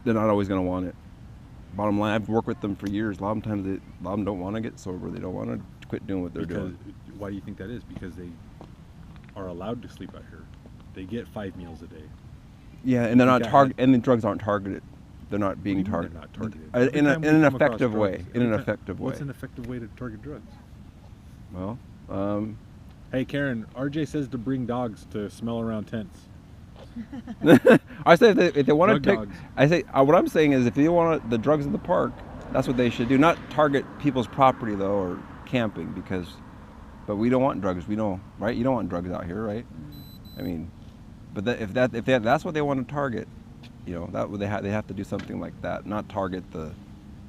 they're not always going to want it. Bottom line, I've worked with them for years. A lot of them don't want to get sober. They don't want to quit doing what they're doing. Why do you think that is? Because they are allowed to sleep out here. They get 5 meals a day. Yeah, and they're not targeted. And the drugs aren't targeted. They're not being targeted. They're not targeted. In an effective way. In an effective way. What's an effective way to target drugs? Well, hey Karen, RJ says to bring dogs to smell around tents. I say if they want to take, dogs. I say what I'm saying is if you want the drugs in the park, that's what they should do. Not target people's property though, or camping, but we don't want drugs. We don't, right? You don't want drugs out here, right? I mean, but if that's what they want to target, you know, that they have to do something like that, not target the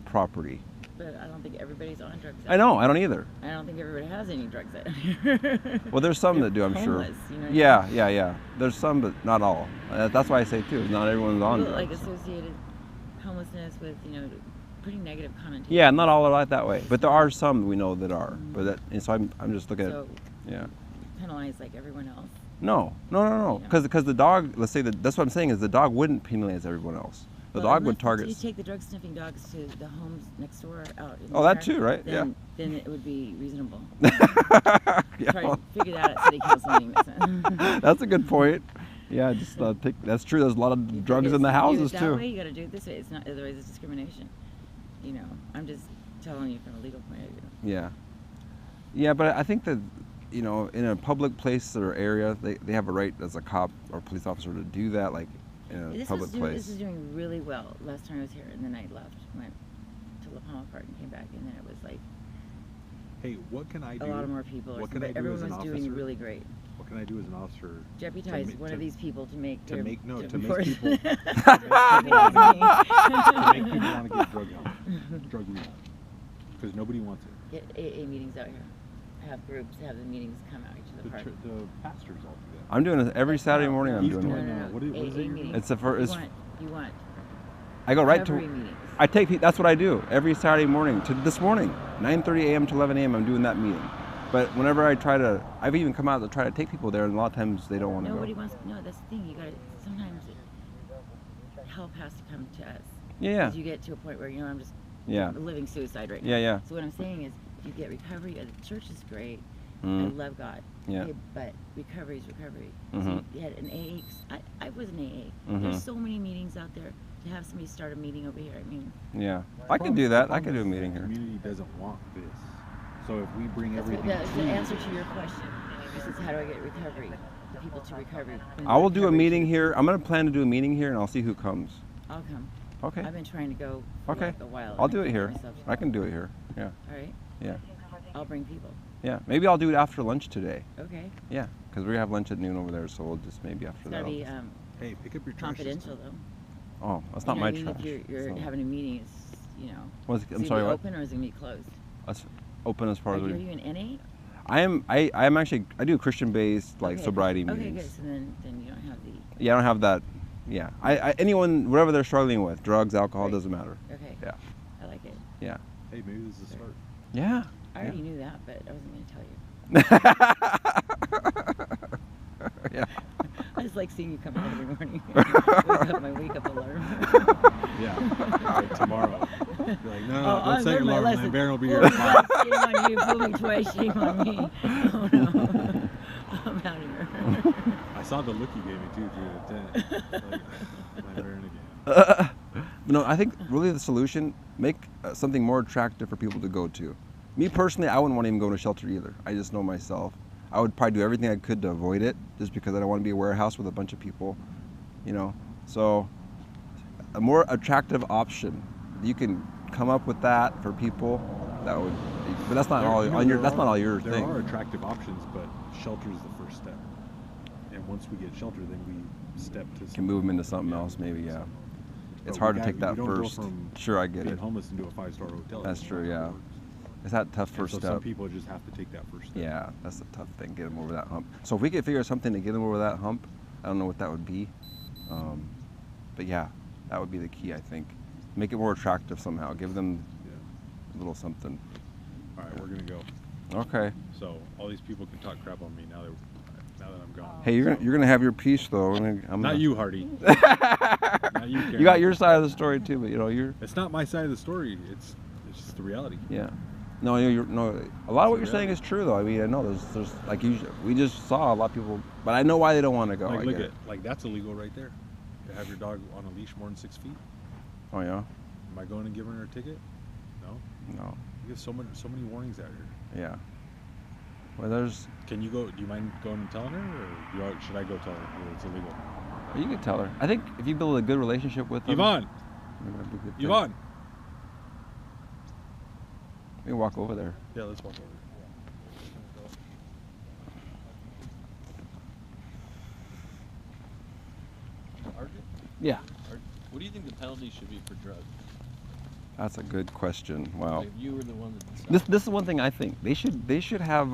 property. But I don't think everybody's on drugs. I know, I don't either. I don't think everybody has any drugs out here. Well, there's some that do, I'm homeless, sure. You know Yeah. There's some, but not all. That's why I say too. Not everyone's on drugs. Like associated homelessness with pretty negative connotations. Yeah, not all are like that way, but there are some we know that are. But and so I'm just looking at. Yeah. Penalize like everyone else. No. Because the dog. Let's say that's what I'm saying is the dog wouldn't penalize everyone else. The dog would target. You take the drug sniffing dogs to the homes next door out. Oh, that too, right? Then it would be reasonable. Yeah. Try to figure that out at city council meeting. That's a good point. Yeah, just that's true. There's a lot of drugs in the houses that too. Way, you got to do it this way. It's not, otherwise it's discrimination. You know, I'm just telling you from a legal point of view. Yeah, but I think that in a public place or area, they have a right as a cop or police officer to do that, like in a public place. This is doing really well. Last time I was here, and then I left, went to La Palma Park and came back, and then it was like. Hey, what can I do? A lot of more people. What can I do everyone as an was officer? doing really great. What can I do as an officer? Deputize one of these people to make to make people to want to get drug rehab, because nobody wants it. Get AA meetings out here. Have groups, have the meetings come out to the park. The pastors all do that. I'm doing it every Saturday morning. I'm doing it. No. What is it? Meetings. It's the first. You want. I go right to. Meetings. I take. That's what I do every Saturday morning. To this morning, 9:30 a.m. to 11 a.m. I'm doing that meeting. But whenever I've even come out to try to take people there, and a lot of times they don't want to go. Nobody wants. No, that's the thing. You got to. Sometimes help has to come to us. Yeah. Because you get to a point where I'm just. Yeah. Living suicide right now. Yeah. So what I'm saying is, if you get recovery, the church is great. I love God. Yeah. Okay, but recovery is recovery. Mm-hmm. So you had an AA. I was an AA. Mm-hmm. There's so many meetings out there. To have somebody start a meeting over here, I mean. Yeah. I can do that. I can do a meeting here. The community doesn't want this. So if we bring everything. That's the answer to your question. This is how do I get recovery? The people to recovery. I will do a meeting here. I'm going to plan to do a meeting here, and I'll see who comes. I'll come. Okay. I've been trying to go for like a while. I'll do it here. I can do it here. Yeah. All right. Yeah. I'll bring people. Yeah. Maybe I'll do it after lunch today. Okay. Yeah, because we have lunch at noon over there, so we'll just maybe after that. It's got to be hey, pick up your trash. Confidential though. Oh, that's not my trash. If you're having a meeting, it's I'm sorry. What? Open or is it gonna be closed? That's open as far as. Are you an NA? I am actually. I do Christian-based sobriety meetings. Okay, good. So then you don't have the. Yeah, I don't have that. Yeah, anyone whatever they're struggling with, drugs, alcohol, doesn't matter. Okay. Yeah. I like it. Yeah. Hey, maybe this is a start. Yeah. I already knew that, but I wasn't gonna tell you. Yeah. I just like seeing you come out every morning. My wake up alarm. Yeah. Like tomorrow. You're like, no, don't set your alarm. Lambaren will be here. Shame on you. Fool me twice. Shame on me. Oh no. I'm out of here. I saw the look you gave me too through the tent. Like, Lambaren again. No, I think really the solution, make something more attractive for people to go to. Me personally, I wouldn't want to even go to a shelter either. I just know myself. I would probably do everything I could to avoid it, just because I don't want to be a warehouse with a bunch of people, So, a more attractive option. You can come up with that for people. That would, but that's not all on your. That's not all your thing. There are attractive options, but shelter is the first step. And once we get shelter, then we step to. Can move them into something else, maybe. Yeah. It's hard to take that first. Sure, I get it. Being homeless into a 5-star hotel. That's true. Yeah. It's that tough first step. Some people just have to take that first step. Yeah, that's the tough thing, get them over that hump. So if we could figure something to get them over that hump, I don't know what that would be. But yeah, that would be the key, I think. Make it more attractive somehow. Give them a little something. All right, we're going to go. Okay. So all these people can talk crap on me now that I'm gone. Hey, you're gonna have your piece though. Not you, Hardy. Not Not you, Karen. You got your side of the story too, but you know you're. It's not my side of the story. It's just the reality. Yeah. No, you're no. A lot of what you're It's saying reality. is true though. I mean, I know there's like we just saw a lot of people, but I know why they don't want to go. Like I look get at like that's illegal right there. To have your dog on a leash more than 6 feet. Oh yeah. Am I going and giving her a ticket? No. No. You give so many warnings out here. Yeah. Well, there's. Can you go? Do you mind going and telling her, or should I go tell her that it's illegal? You can tell her. I think if you build a good relationship with them, Yvonne, you're gonna be a good thing. Yvonne. We can walk over there. Yeah, let's walk over. Yeah. What do you think the penalty should be for drugs? That's a good question. Wow. Like, if you were the one that decided. This is one thing I think they should have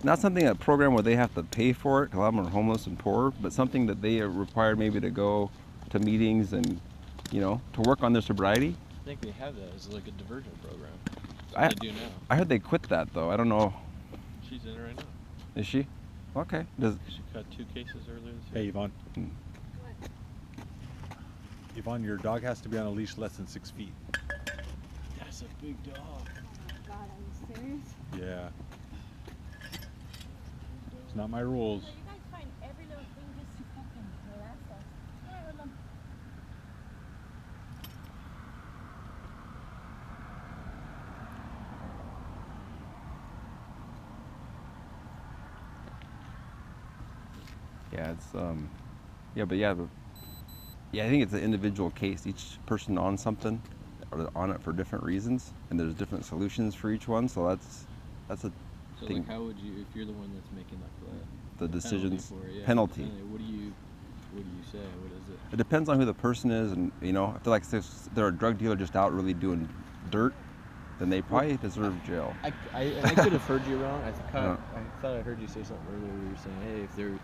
not something a program where they have to pay for it. 'Cause a lot of them are homeless and poor, but something that they are required maybe to go to meetings and to work on their sobriety. I think they have that as like a diversion program. I They do now. I heard they quit that though. I don't know. She's in it right now. Is she? Okay. Does She got 2 cases earlier this Hey, year. Yvonne. Yvonne, your dog has to be on a leash less than 6 feet. That's a big dog. God, are you serious? Yeah. It's not my rules. You guys find every little thing just to fucking harass us. Alright, well, yeah, it's yeah, I think it's an individual case. Each person on something or on it for different reasons, and there's different solutions for each one. So that's a So thing. like, how would you, if you're the one that's making up The penalty decisions for it, yeah, penalty. What do you say? What is it? It depends on who the person is, and if they're like if they're a drug dealer just out really doing dirt, then they probably deserve jail. I could have heard you wrong. I Yeah. thought I heard you say something earlier where you were saying, hey, if they're,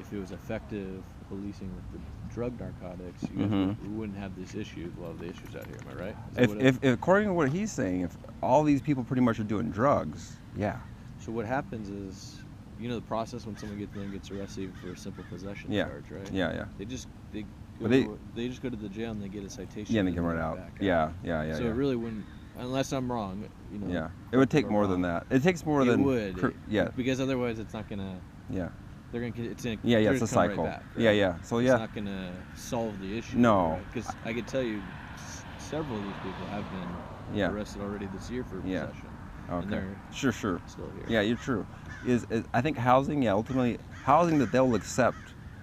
if it was effective policing with the drug narcotics, you guys we wouldn't have this issue. A lot of the issues out here. Am I right? Is that If according to what he's saying, if all these people pretty much are doing drugs, yeah, So what happens is, the process when someone gets arrested for a simple possession Yeah. charge, right? yeah. They just But they just go to the jail and they get a citation. Yeah, and they and get then right they're out. back Yeah. So it really wouldn't, unless I'm wrong. Yeah, it would take or more wrong. than that. It takes more It than would. yeah, Because otherwise, it's not gonna. yeah, They're gonna. It's gonna. yeah. they're It's a gonna come cycle. Right back, Yeah, right? yeah. So It's yeah, not gonna solve the issue. No. Because I can tell you, several of these people have been Yeah. arrested already this year for Yeah. possession. okay, And they're sure. still here. Yeah, you're true. Is I think housing, yeah, ultimately housing that they'll accept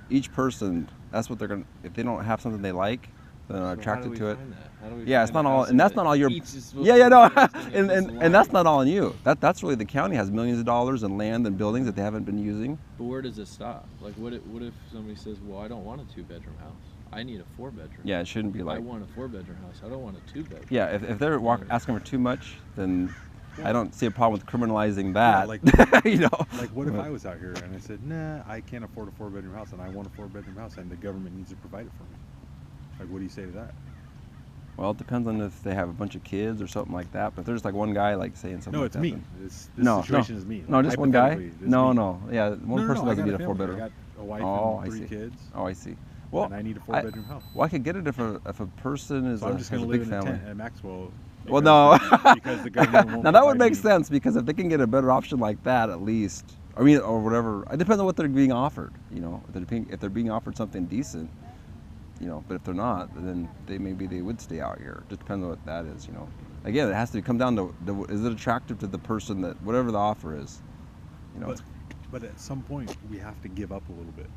each person. That's what they're gonna. If they don't have something they like, then they're So how do attracted we to it. find that? How do we Yeah, it's find not all, housing and that's that not all your. each is supposed Yeah, to yeah, no, be investing in this and that's line? not all on you. That's really the county has millions of dollars in land and buildings that they haven't been using. But where does it stop? Like, what if somebody says, "Well, I don't want a 2-bedroom house. I need a 4-bedroom." Yeah, it shouldn't be I like. want a 4-bedroom house. I don't want a 2-bedroom. Yeah, if they're asking for too much, then I don't see a problem with criminalizing Yeah, that. like- Like, what if But- I was out here and I said, nah, I can't afford a 4-bedroom house and I want a 4-bedroom house and the government needs to provide it for me? Like, what do you say to that? Well, it depends on if they have a bunch of kids or something like that. But if there's like one guy like saying something. No, like it's that, me. then- This No, situation is me. No, Like, just one guy. hypothetically, this is No, me. no, yeah, one person I doesn't got need a family. 4-bedroom. I got a wife Oh, I and 3 see. kids. Oh, I see. Well, and I need a 4-bedroom house. Well, I could get it if a person is So I'm just has going a to big live in a family. tent at Maxwell. Well, because no. because the government won't Now that would provide make me- sense because if they can get a better option like that, at least, I mean, or whatever. It depends on what they're being offered. If they're being offered something decent, but if they're not, then maybe they would stay out here. Just depends on what that is. Again, it has to come down to is it attractive to the person that whatever the offer is. But at some point, we have to give up a little bit,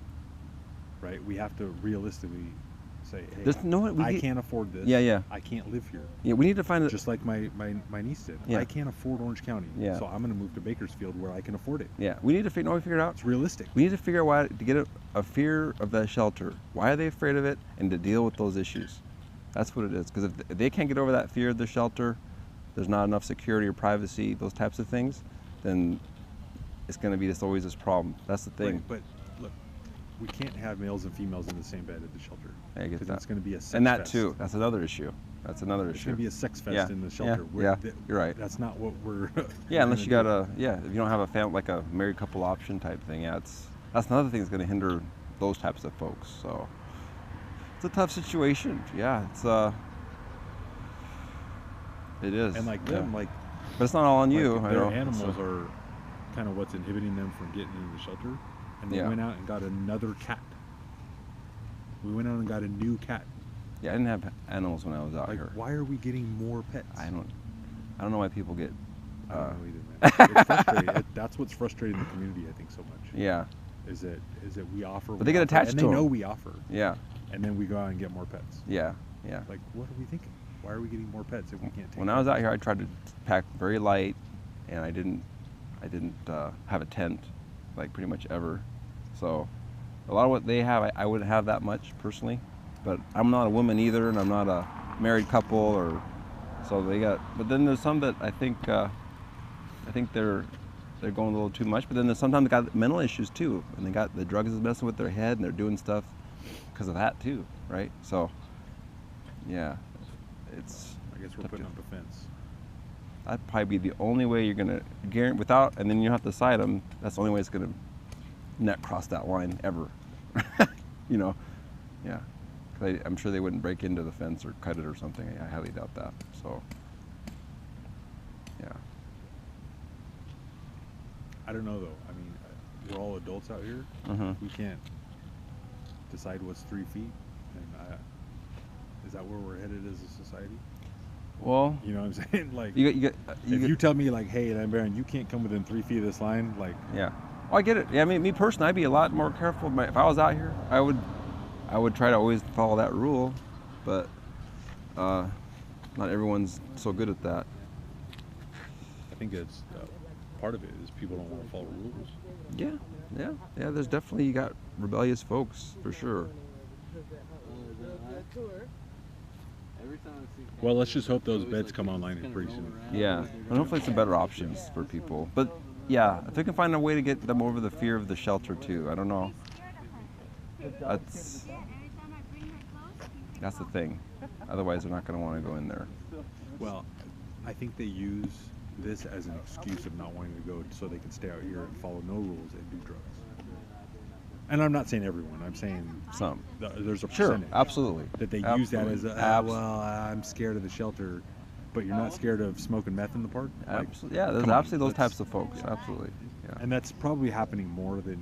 right? We have to realistically say, hey, There's no- we I get- can't afford this. Yeah. I can't live here. Yeah, we need to find it. Just like my niece did. Yeah. I can't afford Orange County. Yeah. So I'm going to move to Bakersfield where I can afford it. Yeah, we need to figure it out. It's realistic. We need to figure out why to get a fear of that shelter. Why are they afraid of it, and to deal with those issues. That's what it is. Because if they can't get over that fear of the shelter, there's not enough security or privacy, those types of things, then it's going to be always this problem. That's the thing. Right, but look, we can't have males and females in the same bed at the shelter. I get Because that. it's going to be a sex And that fest. too. That's another issue. That's another It's issue. going to be a sex fest Yeah, in the yeah, shelter. yeah, you're right. That's not what we're. Yeah, unless you got if you don't have a family, like a married couple option type thing. Yeah, that's another thing that's going to hinder those types of folks. So, it's a tough situation. Yeah, it is. And like yeah. them, like But it's not all on you. I their know. animals are kind of what's inhibiting them from getting into the shelter. And they Yeah. went out and got another cat. We went out and got a new cat. Yeah, I didn't have animals when I was out Like, here. why are we getting more pets? I don't know why people get. I don't know either, man. It's frustrating. That's what's frustrating the community, I think, so much. Yeah. Is that we offer, But they get attached and to they know them. we offer, Yeah. and then we go out and get more pets. Yeah. Yeah. Like, what are we thinking? Why are we getting more pets if we can't take? When I was out here, I tried to pack very light, and I didn't have a tent, like pretty much ever. So, a lot of what they have, I wouldn't have that much personally. But I'm not a woman either, and I'm not a married couple, or so they got. But then there's some that I think they're going a little too much. But then there's sometimes they got mental issues too, and they got the drugs is messing with their head, and they're doing stuff because of that too, right? So, yeah, it's. I guess we're tough putting to- up a fence. That'd probably be the only way you're gonna guarantee without, and then you have to cite them. That's the only way it's gonna net cross that line ever. You know, yeah. 'Cause I'm sure they wouldn't break into the fence or cut it or something. I highly doubt that. So, yeah. I don't know though. I mean, we're all adults out here. Mhm. We can't decide what's 3 feet, and is that where we're headed as a society? Well, You know what I'm saying? Like, you if you tell me like, hey, Lambaren, you can't come within 3 feet of this line, like, yeah. Oh, I get it. Yeah, I mean, me personally, I'd be a lot more careful. If I was out here, I would try to always follow that rule, but not everyone's so good at that. I think it's part of it is people don't want to follow rules. Yeah. There's definitely you got rebellious folks for sure. Well, let's just hope those beds come online here pretty soon. Yeah, and hopefully some better options for people. But yeah, if we can find a way to get them over the fear of the shelter too, I don't know. That's the thing. Otherwise, they're not going to want to go in there. Well, I think they use this as an excuse of not wanting to go so they can stay out here and follow no rules and do drugs. And I'm not saying everyone. I'm saying Some. there's a Sure, percentage absolutely. that they use that as a, well, I'm scared of the shelter, but you're not scared of smoking meth in the park? Like, Absolutely. Yeah, there's come on, absolutely those let's- types of folks. Absolutely. Yeah. And that's probably happening more than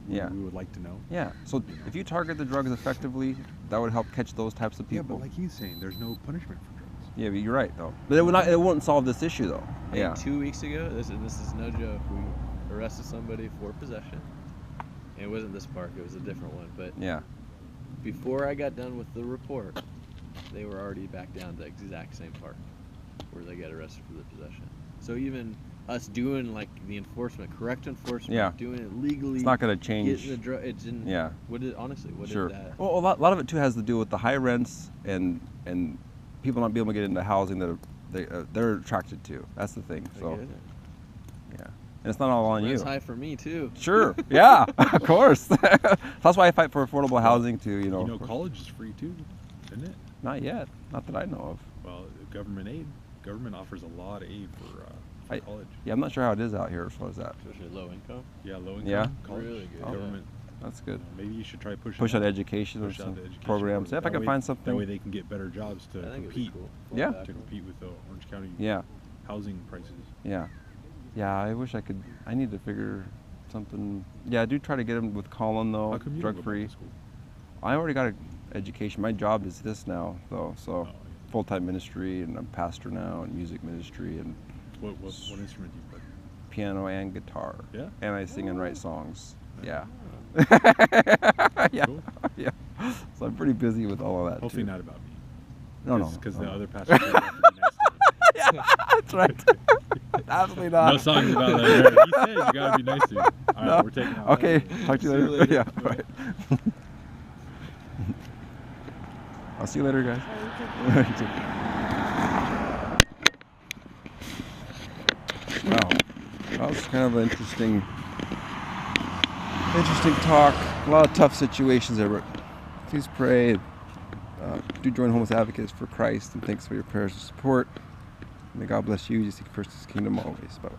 Yeah. we would like to know. Yeah. So if you target the drugs effectively, that would help catch those types of Yeah, people. but like he's saying, there's no punishment for drugs. Yeah, but you're right though. But it won't solve this issue though. Hey, Yeah. 2 weeks ago, this is no joke. We arrested somebody for possession. And it wasn't this park; it was a different one. But Yeah. before I got done with the report, they were already back down to the exact same park where they got arrested for the possession. So even us doing like the correct enforcement, Yeah. doing it legally, It's not going to change. getting the drug. It didn't. Yeah. What did honestly? What Sure. did that? Well, a lot of it too has to do with the high rents and people not being able to get into housing that they're attracted to. That's the thing. I So get it. yeah, and it's not all on you. Rent's high for me too. Sure. Yeah. Of course. That's why I fight for affordable housing too. You know. You know, college is free too, isn't it? Not yet. Not that I know of. Well, government aid. Government offers a lot of aid for college. Yeah, I'm not sure how it is out here as far as that. Especially low income. Yeah, low income. Yeah? College, Really good. Government. That's good. Maybe you should try pushing Push out that. education or Push out some the education programs. part. Yeah, if I That can way- find That something. way they can get better jobs to I think it'd be compete. cool. Yeah. To compete with the Orange County Yeah. housing prices. Yeah. Yeah, I wish I could. I need to figure something. Yeah, I do try to get them with Colin though, How come you don't drug go back free. to school? I already got an education. My job is this now though, so Oh, yeah. full-time ministry, and I'm pastor now, and music ministry, and What instrument do you play? piano and guitar. Yeah. And I sing and write songs. Yeah. Yeah. Cool. Yeah. So I'm pretty busy with all of that. Hopefully too. not about me. No, no. Because no. the other pastors have to be nice to Yeah, that's right. Absolutely me. not. No songs about that. He said you gotta be nice to him. All right, No. we're taking off. Okay, talk to you See you later. later. Yeah, right. I'll see you later, guys. Wow, that was kind of an interesting talk. A lot of tough situations there, but please pray. Do join Homeless Advocates for Christ, and thanks for your prayers and support. May God bless you. You seek first His kingdom always. Bye.